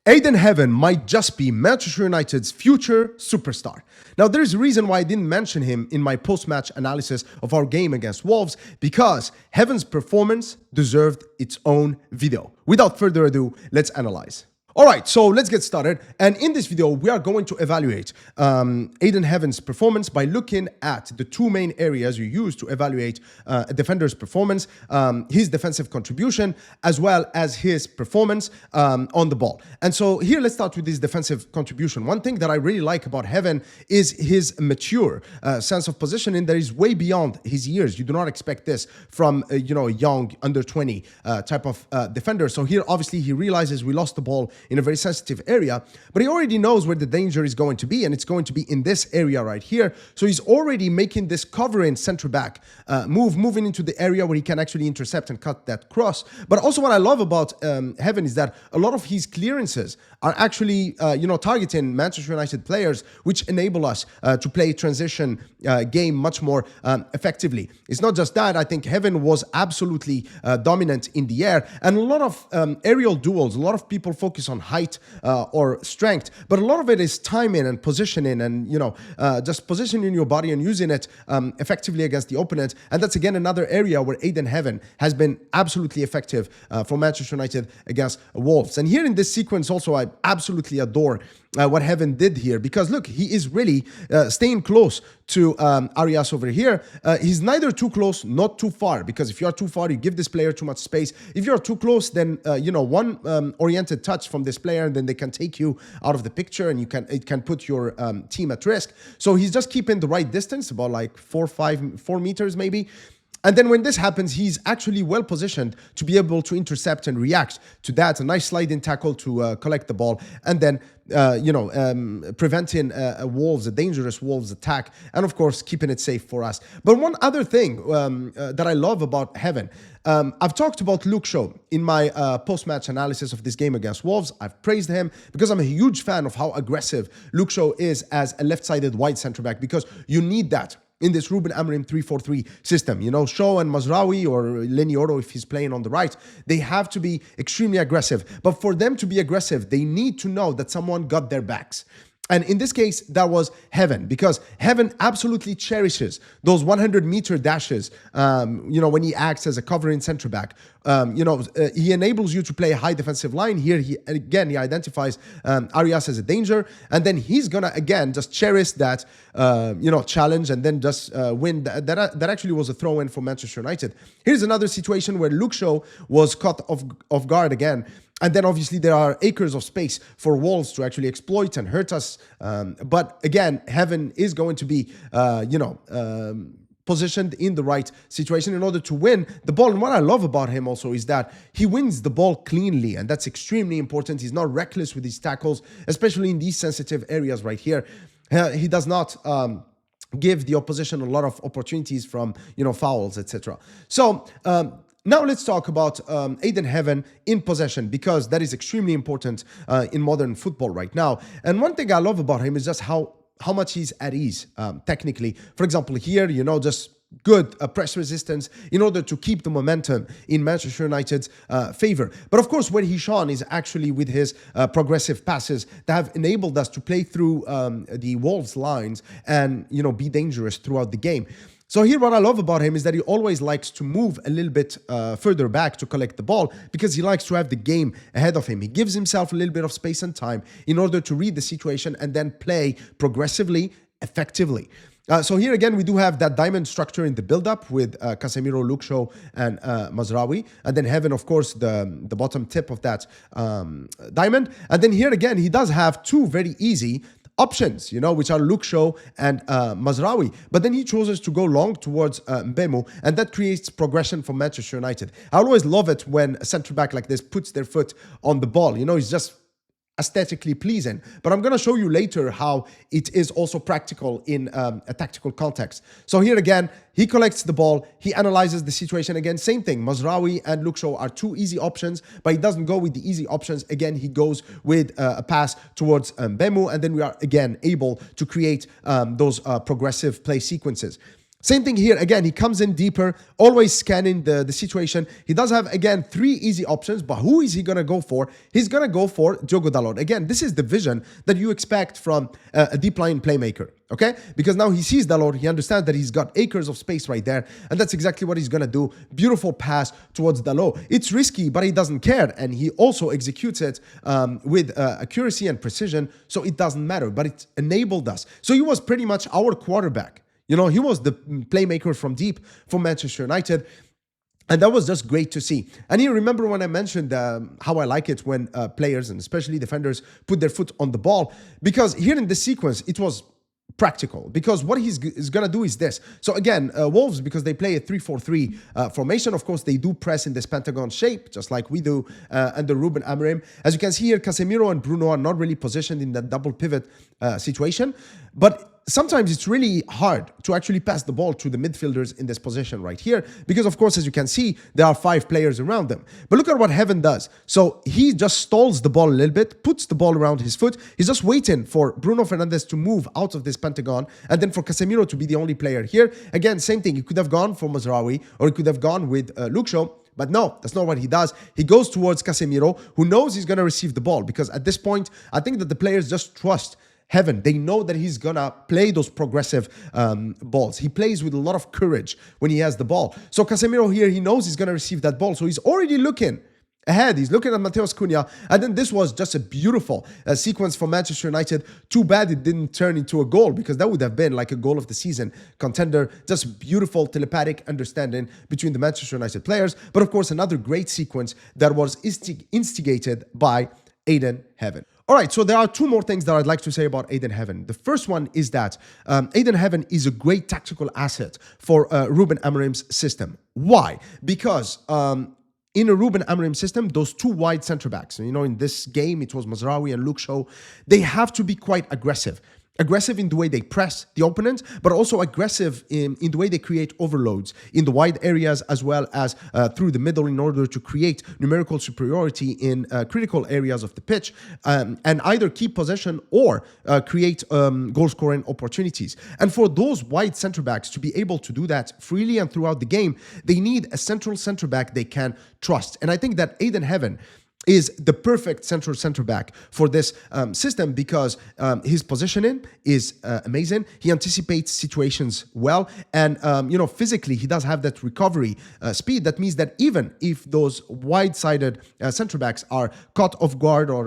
Ayden Heaven might just be Manchester United's future superstar. Now, there's a reason why I didn't mention him in my post-match analysis of our game against Wolves, because Heaven's performance deserved its own video. Without further ado, let's analyze. All right, so let's get started. And in this video, we are going to evaluate Ayden Heaven's performance by looking at the two main areas you use to evaluate a defender's performance, his defensive contribution, as well as his performance on the ball. And so here, let's start with his defensive contribution. One thing that I really like about Heaven is his mature sense of positioning that is way beyond his years. You do not expect this from, a young under 20 type of defender. So here, obviously, he realizes we lost the ball in a very sensitive area, but he already knows where the danger is going to be, and it's going to be in this area right here. So he's already making this covering center back moving into the area where he can actually intercept and cut that cross. But also what I love about Heaven is that a lot of his clearances are actually, targeting Manchester United players, which enable us to play transition game much more effectively. It's not just that. I think Heaven was absolutely dominant in the air, and a lot of aerial duels, a lot of people focus on height or strength, but a lot of it is timing and positioning and, just positioning your body and using it effectively against the opponent. And that's, again, another area where Ayden Heaven has been absolutely effective for Manchester United against Wolves. And here in this sequence also, I absolutely adore what Heaven did here, because look, he is really staying close to Arias over here. He's neither too close, not too far, because if you are too far, you give this player too much space. If you're too close, then one oriented touch from this player, and then they can take you out of the picture, and it can put your team at risk. So he's just keeping the right distance, about like 4 meters maybe. And then when this happens, he's actually well positioned to be able to intercept and react to that. A nice sliding tackle to collect the ball, and then preventing a dangerous Wolves attack, and of course keeping it safe for us. But one other thing that I love about Heaven, I've talked about Luke Shaw in my post-match analysis of this game against Wolves. I've praised him because I'm a huge fan of how aggressive Luke Shaw is as a left-sided wide centre-back, because you need that in this Ruben Amorim 3-4-3 system. Shaw and Mazraoui, or Lenioro if he's playing on the right, they have to be extremely aggressive. But for them to be aggressive, they need to know that someone got their backs. And in this case, that was Heaven, because Heaven absolutely cherishes those 100-meter dashes, when he acts as a covering center back. He enables you to play a high defensive line. Here, he identifies Arias as a danger, and then he's going to, again, just cherish that, challenge, and then just win. That actually was a throw-in for Manchester United. Here's another situation where Luke Shaw was caught off guard again. And then obviously there are acres of space for Wolves to actually exploit and hurt us. But again, Heaven is going to be, positioned in the right situation in order to win the ball. And what I love about him also is that he wins the ball cleanly, and that's extremely important. He's not reckless with his tackles, especially in these sensitive areas right here. He does not give the opposition a lot of opportunities from, fouls, etc. So, now let's talk about Ayden Heaven in possession, because that is extremely important in modern football right now. And one thing I love about him is just how much he's at ease technically. For example, here, just good press resistance in order to keep the momentum in Manchester United's favor. But of course, where he shone is actually with his progressive passes that have enabled us to play through the Wolves lines and, be dangerous throughout the game. So here, what I love about him is that he always likes to move a little bit further back to collect the ball, because he likes to have the game ahead of him. He gives himself a little bit of space and time in order to read the situation and then play progressively, effectively. So here again, we do have that diamond structure in the build-up with Casemiro, Luke Shaw, and Mazraoui. And then Heaven, of course, the bottom tip of that diamond. And then here again, he does have two very easy options, which are Luke Shaw and Mazraoui. But then he chooses to go long towards Mbeumo, and that creates progression for Manchester United. I always love it when a centre-back like this puts their foot on the ball. It's just aesthetically pleasing. But I'm going to show you later how it is also practical in a tactical context. So here again, he collects the ball, he analyzes the situation. Again, same thing. Mazraoui and Luke Shaw are two easy options, but he doesn't go with the easy options. Again, he goes with a pass towards Mbeumo, and then we are again able to create those progressive play sequences. Same thing here. Again, he comes in deeper, always scanning the situation. He does have, again, 3 easy options, but who is he going to go for? He's going to go for Diogo Dalot. Again, this is the vision that you expect from a deep line playmaker, okay? Because now he sees Dalot, he understands that he's got acres of space right there, and that's exactly what he's going to do. Beautiful pass towards Dalot. It's risky, but he doesn't care, and he also executes it with accuracy and precision, so it doesn't matter, but it enabled us. So he was pretty much our quarterback. You know, he was the playmaker from deep for Manchester United. And that was just great to see. And you remember when I mentioned how I like it when players and especially defenders put their foot on the ball. Because here in this sequence, it was practical. Because what he's going to do is this. So again, Wolves, because they play a 3-4-3 formation, of course, they do press in this pentagon shape, just like we do under Ruben Amorim. As you can see here, Casemiro and Bruno are not really positioned in that double pivot situation. But sometimes it's really hard to actually pass the ball to the midfielders in this position right here because, of course, as you can see, there are 5 players around them. But look at what Heaven does. So he just stalls the ball a little bit, puts the ball around his foot. He's just waiting for Bruno Fernandes to move out of this pentagon and then for Casemiro to be the only player here. Again, same thing. He could have gone for Mazraoui or he could have gone with Luke Shaw. But no, that's not what he does. He goes towards Casemiro, who knows he's going to receive the ball because at this point, I think that the players just trust Heaven. They know that he's gonna play those progressive balls. He plays with a lot of courage when he has the ball. So Casemiro here, he knows he's gonna receive that ball. So he's already looking ahead. He's looking at Matheus Cunha. And then this was just a beautiful sequence for Manchester United. Too bad it didn't turn into a goal because that would have been like a goal of the season contender. Just beautiful telepathic understanding between the Manchester United players. But of course, another great sequence that was instigated by Ayden Heaven. All right, so there are 2 more things that I'd like to say about Ayden Heaven. The first one is that Ayden Heaven is a great tactical asset for Ruben Amorim's system. Why? Because in a Ruben Amorim system, those 2 wide center backs, you know, in this game, it was Mazraoui and Luke Shaw, they have to be quite aggressive. Aggressive in the way they press the opponent, but also aggressive in the way they create overloads in the wide areas as well as through the middle in order to create numerical superiority in critical areas of the pitch and either keep possession or create goal-scoring opportunities. And for those wide center backs to be able to do that freely and throughout the game, they need a central center back they can trust. And I think that Ayden Heaven is the perfect central center back for this system because his positioning is amazing. He anticipates situations well, and you know, physically he does have that recovery speed. That means that even if those wide-sided center backs are caught off guard or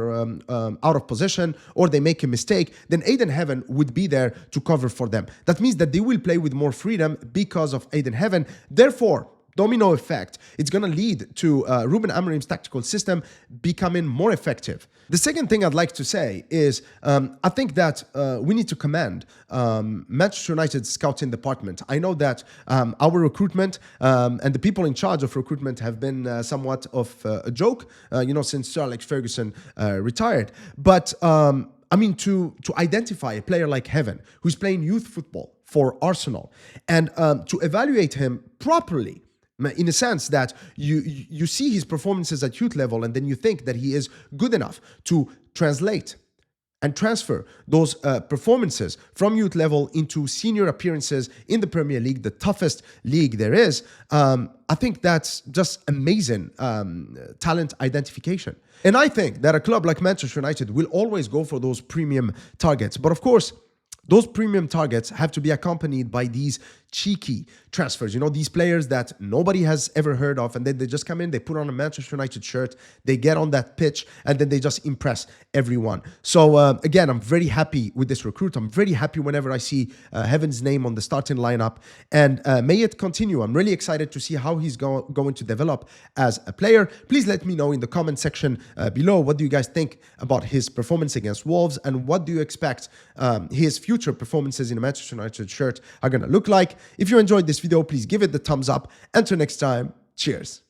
out of position or they make a mistake, then Ayden Heaven would be there to cover for them. That means that they will play with more freedom because of Ayden Heaven. Therefore, domino effect, it's going to lead to Ruben Amorim's tactical system becoming more effective. The second thing I'd like to say is I think that we need to commend Manchester United's scouting department. I know that our recruitment and the people in charge of recruitment have been somewhat of a joke, you know, since Sir Alex Ferguson retired. But I mean, to identify a player like Heaven, who's playing youth football for Arsenal, and to evaluate him properly, in a sense that you see his performances at youth level and then you think that he is good enough to translate and transfer those performances from youth level into senior appearances in the Premier League, the toughest league there is. I think that's just amazing talent identification. And I think that a club like Manchester United will always go for those premium targets. But of course, those premium targets have to be accompanied by these cheeky transfers. You know, these players that nobody has ever heard of, and then they just come in, they put on a Manchester United shirt, they get on that pitch, and then they just impress everyone. So again, I'm very happy with this recruit. I'm very happy whenever I see Heaven's name on the starting lineup, and may it continue. I'm really excited to see how he's going to develop as a player. Please let me know in the comment section below, what do you guys think about his performance against Wolves, and what do you expect his future performances in a Manchester United shirt are going to look like. If you enjoyed this video, please give it the thumbs up. Until next time, cheers.